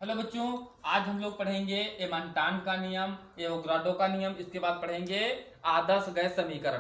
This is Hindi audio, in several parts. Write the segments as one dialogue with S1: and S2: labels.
S1: हेलो बच्चों, आज हम लोग पढ़ेंगे एमांटान का नियम, एवोगाड्रो का नियम। इसके बाद पढ़ेंगे आदर्श गैस समीकरण।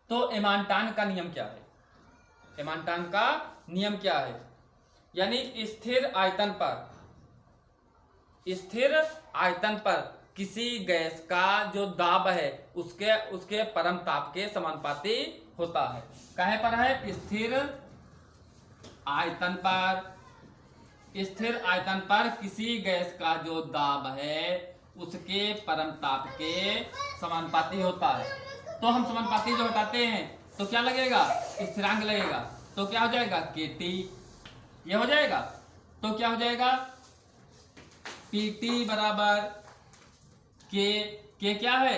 S1: तो एमांटान का नियम क्या है? एमांटान का नियम क्या है? यानी स्थिर आयतन पर किसी गैस का जो दाब है उसके उसके परम ताप के समानुपाती होता है। काहे पर है? स्थिर आयतन पर किसी गैस का जो दाब है उसके परम ताप के समानुपाती होता है। तो हम समानुपाती जो हटाते हैं तो क्या लगेगा? स्थिरांक लगेगा। तो क्या हो जाएगा? केटी। ये हो जाएगा। तो क्या हो जाएगा? पीटी बराबर के क्या है?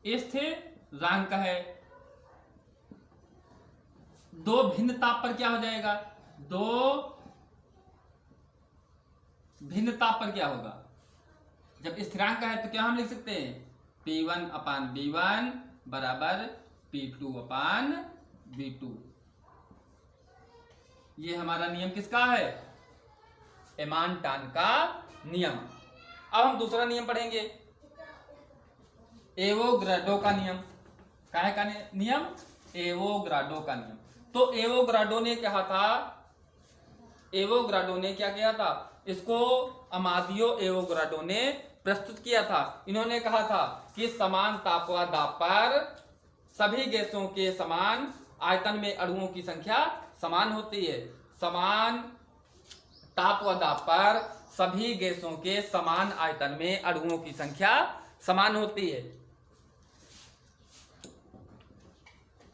S1: स्थिरांक है। दो भिन्न ताप पर क्या हो जाएगा? दो भिन्न ताप पर क्या होगा? जब स्थिरांक है तो क्या हम लिख सकते हैं? P1 अपान B1 बराबर P2 अपान B2। ये हमारा नियम किसका है? एमांटान का नियम। अब हम दूसरा नियम पढ़ेंगे, एवोगाड्रो का नियम। काहे का नियम? एवोगाड्रो का नियम। तो एवोगाड्रो ने क्या किया था? इसको अमादियो एवोगाड्रो ने प्रस्तुत किया था। इन्होंने कहा था कि समान ताप व दाब पर सभी गैसों के समान आयतन में अणुओं की संख्या समान होती है। समान ताप व दाब पर सभी गैसों के समान आयतन में अणुओं की संख्या समान होती है।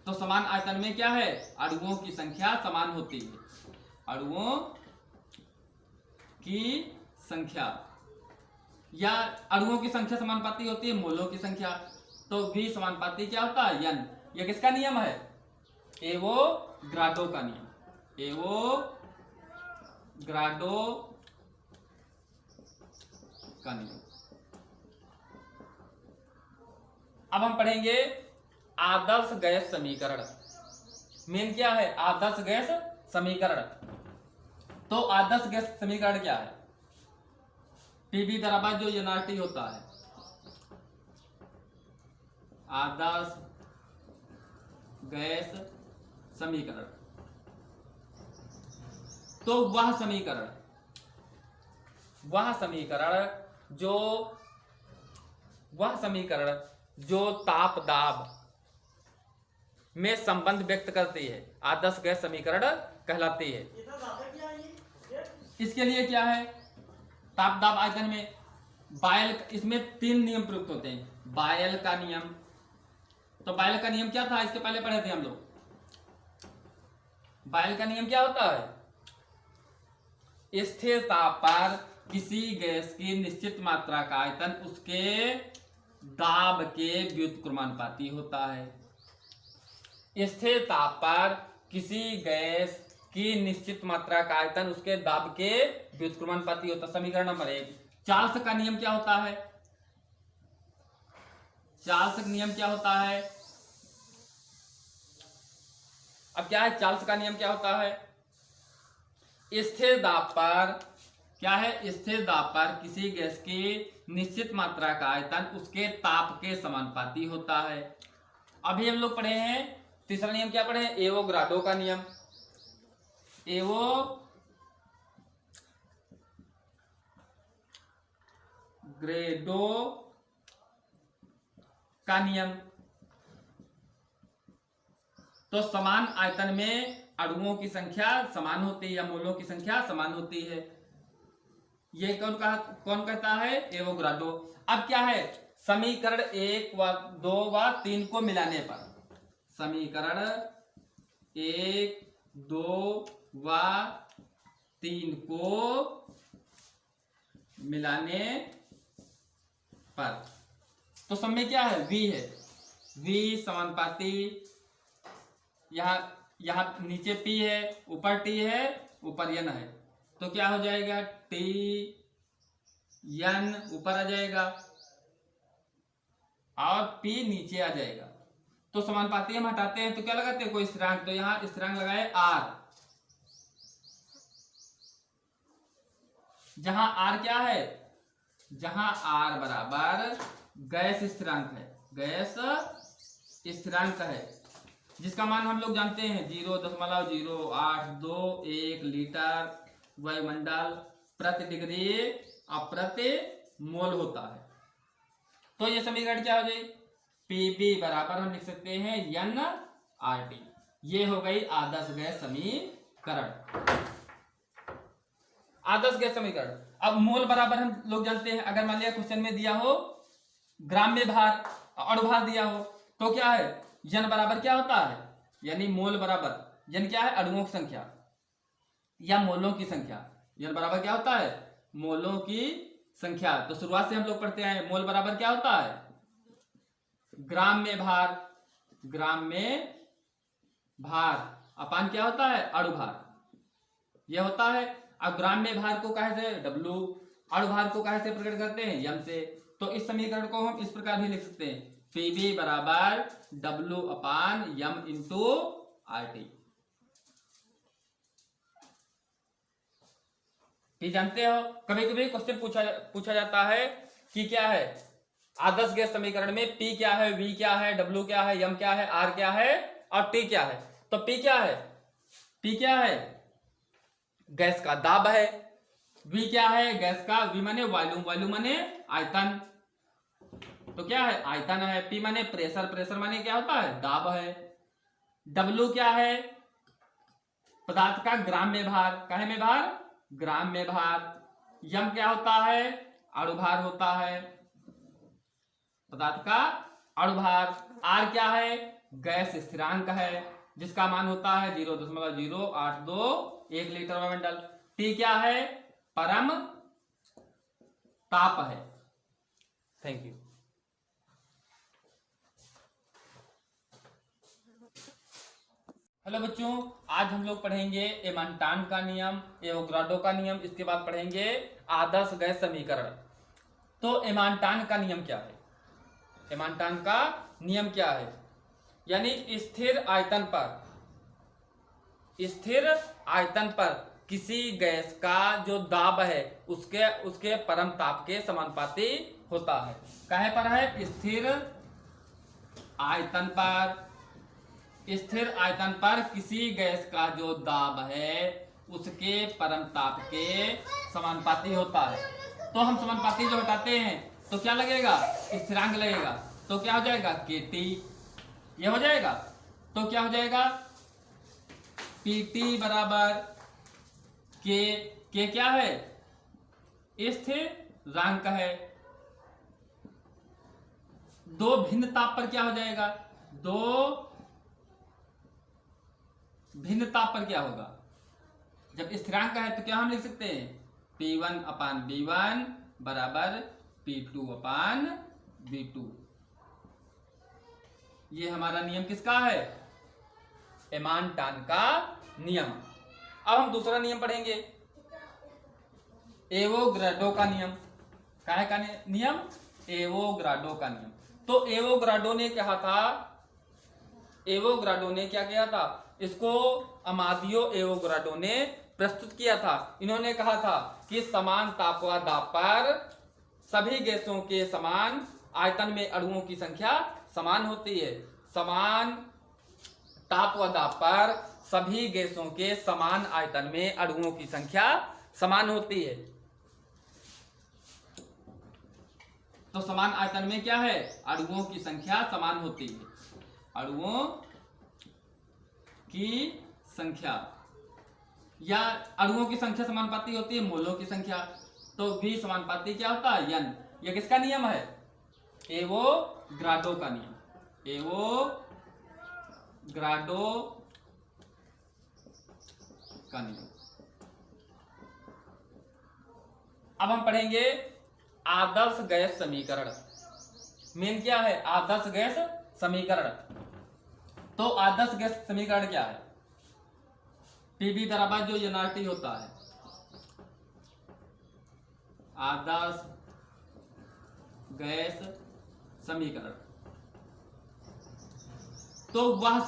S1: तो समान आयतन में क्या है? अणुओं की संख्या समान होती है। अणुओं की संख्या या अणुओं की संख्या समानुपाती होती है मोलों की संख्या। तो भी समानुपाती क्या होता है? n। यह किसका नियम है? एवोगाड्रो का नियम। एवोगाड्रो का नियम। अब हम पढ़ेंगे आदर्श गैस समीकरण। मेन क्या है? आदर्श गैस समीकरण। तो आदर्श गैस समीकरण क्या है? पीबी बराबर जो एनआरटी होता है, आदर्श गैस समीकरण। तो वह समीकरण जो ताप दाब में संबंध व्यक्त करती है, आदर्श गैस समीकरण कहलाती है। इसके लिए क्या है? ताप दाब आयतन में बायल, इसमें तीन नियम प्रयुक्त होते हैं। बायल का नियम। तो बायल का नियम क्या था? इसके पहले पढ़े थे हम लोग। बायल का नियम क्या होता है? स्थिर ताप पर किसी गैस की निश्चित मात्रा का आयतन उसके दाब के व्युत्क्रमानुपाती होता है। स्थिर ताप पर किसी गैस की निश्चित मात्रा का आयतन उसके दाब के व्युत्क्रमानुपाती होता है। समीकरण नंबर 1। चार्ल्स का नियम क्या होता है? चार्ल्स का नियम क्या होता है? अब क्या है चार्ल्स का नियम? क्या होता है? स्थिर दाब पर क्या है? स्थिर दाब पर किसी गैस की निश्चित मात्रा का आयतन उसके ताप के समानुपाती होता है। अभी हम लोग पढ़े हैं तीसरा नियम। क्या पढ़े हैं? एवोगाड्रो का नियम। एवोगाड्रो का नियम। तो समान आयतन में अणुओं की संख्या समान होती है या मोलों की संख्या समान होती है। ये कौन कहता है? एवोगाड्रो। अब क्या है? समीकरण 1 व 2 व 3 को मिलाने पर, समीकरण 1, 2 व 3 को मिलाने पर तो सब में क्या है? V है। V समानुपाती, यहां नीचे P है, ऊपर T है, ऊपर N है। तो क्या हो जाएगा? T N ऊपर आ जाएगा और P नीचे आ जाएगा। तो समानुपाती हम हटाते हैं तो क्या लगाते हैं? कोई स्थिरांक। तो यहां स्थिरांक लगाए R। जहां आर क्या है, जहां आर बराबर गैस स्थिरांक है, गैस स्थिरांक है, जिसका मान हम लोग जानते हैं 0.082 लीटर वायुमंडल प्रति डिग्री और प्रति मोल होता है। तो ये समीकरण क्या हो जाए, पीबी बराबर हम लिख सकते हैं एन आर टी। ये हो गई आदर्श गैस समीकरण, आदर्श गैस समीकरण। अब मोल बराबर हम लोग जानते हैं, अगर मान लिया क्वेश्चन में दिया हो ग्राम में भार, अणुभार दिया हो, तो क्या है यन बराबर क्या होता है, यानी मोल बराबर यन क्या है, अणुओं की संख्या या मोलों की संख्या। यन बराबर क्या होता है, मोलों की संख्या। तो शुरुआत से हम लोग पढ़ते हैं, मोल बराबर क्या होता है, ग्राम में भार, ग्राम में भार अपान क्या होता है, अणुभार, यह होता है। अब ग्राम में भार को कहे से डब्लू, अणुभार को कहे से प्रकट करते हैं यम से। तो इस समीकरण को हम इस प्रकार भी लिख सकते हैं, पीबी बराबर डब्लू अपान यम इंटू आर टी। जानते हो कभी कभी क्वेश्चन पूछा जाता है कि क्या है आदर्श गैस समीकरण में पी क्या है, वी क्या है, डब्लू क्या है, यम क्या है, आर क्या है और टी क्या है। तो पी क्या है, पी क्या है, गैस का दाब है। वी क्या है, गैस का, वी माने वॉल्यूम, वॉल्यूम माने आयतन, तो क्या है आयतन है। पी माने प्रेशर, प्रेशर माने क्या होता है, दाब है। डब्लू क्या है, पदार्थ का ग्राम में भार, काहे में भार, ग्राम में भार। यम क्या होता है, अणुभार होता है, पदार्थ का अणुभार। आर क्या है, गैस स्थिरांक है, जिसका मान होता है 0.082 लीटर वायुमंडल। टी क्या है, परम ताप है। Thank you. हेलो बच्चों, आज हम लोग पढ़ेंगे एमांटान का नियम, एवोगाड्रो का नियम, इसके बाद पढ़ेंगे आदर्श गैस समीकरण। तो एमांटान का नियम क्या है, एमांटान का नियम क्या है, यानी स्थिर आयतन पर किसी गैस का जो दाब है उसके परम ताप के समानुपाती होता है। काहे पर है, स्थिर आयतन पर किसी गैस का जो दाब है उसके परम ताप के समानुपाती होता है। तो हम समानुपाती जो हटाते हैं तो क्या लगेगा, स्थिरांक लगेगा। तो क्या हो जाएगा, केटी, ये हो जाएगा। तो क्या हो जाएगा, पीटी बराबर के क्या है, स्थिरांक है। दो भिन्न ताप पर क्या हो जाएगा, दो भिन्न ताप पर क्या होगा, जब स्थिरांक है तो क्या हम लिख सकते हैं, P1 अपान B1 बराबर P2 अपान B2। ये हमारा नियम किसका है, एमांटान का नियम। अब हम दूसरा नियम पढ़ेंगे, एवोगाड्रो का नियम। काहे का नियम, एवोगाड्रो का नियम। तो एवोगाड्रो ने क्या किया था, इसको अमादियो एवोगाड्रो ने प्रस्तुत किया था। इन्होंने कहा था कि समान ताप व दाब पर सभी गैसों के समान आयतन में अणुओं की संख्या समान होती है। समान ताप व दाब पर सभी गैसों के समान आयतन में अणुओं की संख्या समान होती है। तो समान आयतन में क्या है, अणुओं की संख्या समान होती है। अणुओं की संख्या या अणुओं की संख्या समानुपाती होती है मोलों की संख्या। तो V समानुपाती क्या होता है, n। यह किसका नियम है, एवोगाड्रो का नियम, एवोगाड्रो का नियम। अब हम पढ़ेंगे आदर्श गैस समीकरण। मेन क्या है, आदर्श गैस समीकरण। तो आदर्श गैस समीकरण क्या है, पीबी बराबर जो एनआरटी होता है, आदर्श गैस समीकरण। तो वह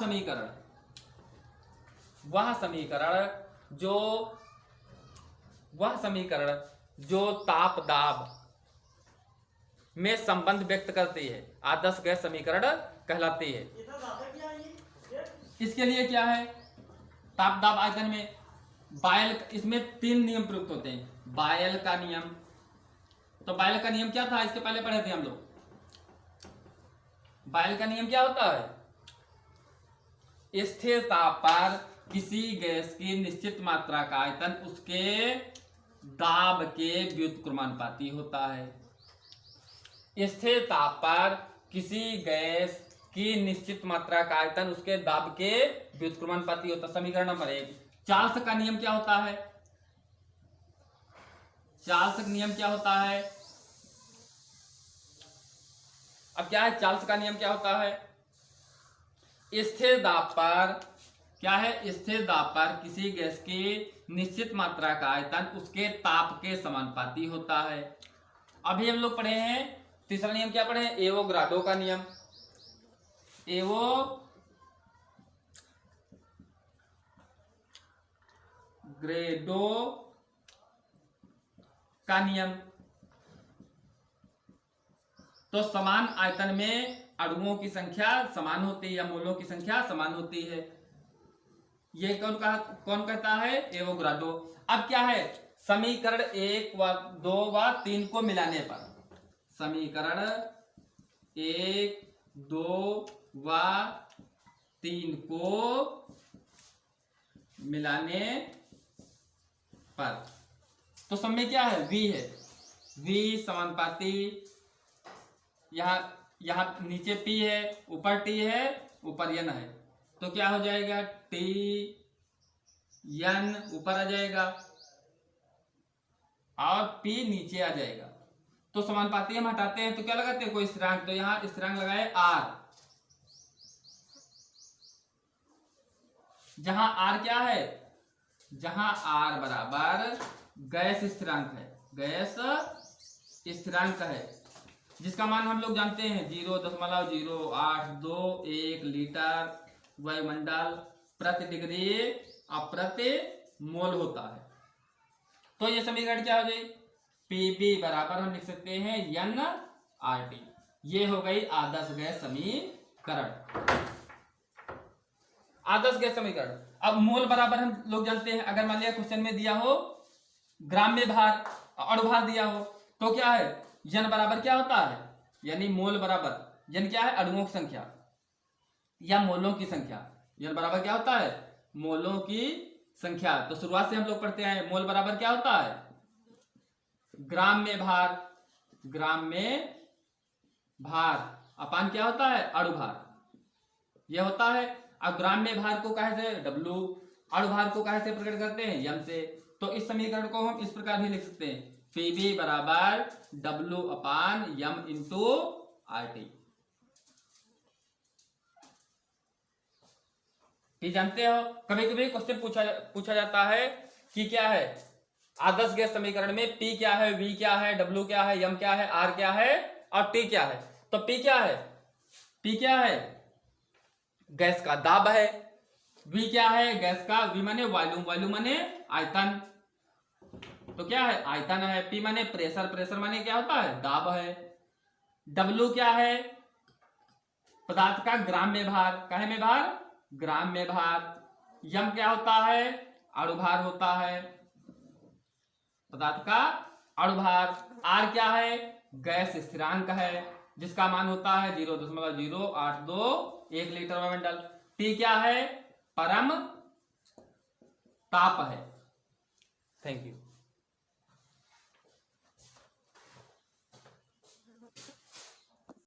S1: समीकरण जो ताप दाब में संबंध व्यक्त करती है आदर्श गैस समीकरण कहलाती है। इसके लिए क्या है, ताप दाब आयतन में बायल, इसमें 3 नियम प्रयुक्त होते हैं। बायल का नियम, तो बायल का नियम क्या था, इसके पहले पढ़े थे हम लोग। बायल का नियम क्या होता है, स्थिर ताप पर किसी गैस की निश्चित मात्रा का आयतन उसके दाब के व्युत्क्रमानुपाती होता है। स्थिर ताप पर किसी गैस की निश्चित मात्रा का आयतन उसके दाब के व्युत्क्रमानुपाती होता है। समीकरण नंबर 1। चार्ल्स का नियम क्या होता है, चार्ल्स का नियम क्या होता है, अब क्या है चार्ल्स का नियम क्या होता है, स्थिर दाब पर क्या है, स्थिर दाब पर किसी गैस की निश्चित मात्रा का आयतन उसके ताप के समानुपाती होता है। अभी हम लोग पढ़े हैं तीसरा नियम, क्या पढ़े हैं, एवोग्राडो का नियम। एवोग्रेडो का नियम, तो समान आयतन में अणुओं की संख्या समान होती है या मोलों की संख्या समान होती है। ये कौन कहता है, एवोग्राडो। अब क्या है, समीकरण 1 व 2 व 3 को मिलाने पर, समीकरण 1, 2 व 3 को मिलाने पर, तो सब में क्या है, V है, V समानुपाती, यहां नीचे P है, ऊपर T है, ऊपर N है, तो क्या हो जाएगा, T N ऊपर आ जाएगा और P नीचे आ जाएगा। तो समानुपाती हम हटाते हैं तो क्या लगाते हैं, कोई स्थिरांक, तो यहां स्थिरांक लगाए R, जहां R क्या है, जहां R बराबर गैस स्थिरांक है, गैस स्थिरांक है, जिसका मान हम लोग जानते हैं 0.082 लीटर वायुमंडल प्रति डिग्री प्रति मोल होता है। तो ये समीकरण क्या हो जाए, Pb बराबर हम लिख सकते हैं NRT। ये हो गई आदर्श गैस समीकरण, आदर्श गैस समीकरण। अब मोल बराबर हम लोग जानते हैं, अगर मान लिया क्वेश्चन में दिया हो ग्राम में भार, अणुभार दिया हो, तो क्या है, N बराबर क्या होता है, यानी मोल बराबर N क्या है, अणुओं की संख्या या मोलों की संख्या। N बराबर क्या होता है, मोलों की संख्या। तो शुरुआत से हम लोग पढ़ते हैं, मोल बराबर क्या होता है, ग्राम में भार, ग्राम में भार अपान क्या होता है, अणुभार, यह होता है। अब ग्राम में भार को कहे से W, अणुभार को कहे से प्रकट करते हैं M से। तो इस समीकरण को हम इस प्रकार भी लिख सकते हैं, Pb बराबर W अपान M इंटू RT। जानते हो, कभी कभी क्वेश्चन पूछा जाता है कि क्या है आदर्श गैस समीकरण में P क्या है, V क्या है, W क्या है, M क्या है, R क्या है और T क्या है। तो P क्या है, P क्या है, गैस का दाब है। V क्या है, गैस का, V माने वॉल्यूम, वॉल्यूम माने आयतन, तो क्या है, आयतन है। P माने प्रेशर, प्रेशर माने क्या होता है, दाब है। W क्या है, पदार्थ का ग्राम में भार, काहे में भार, ग्राम में भार। M क्या होता है, अणुभार होता है, पदार्थ का अणुभार। R क्या है, गैस स्थिरांक है, जिसका मान होता है 0.082 लीटर वायुमंडल। T क्या है, परम ताप है। Thank you.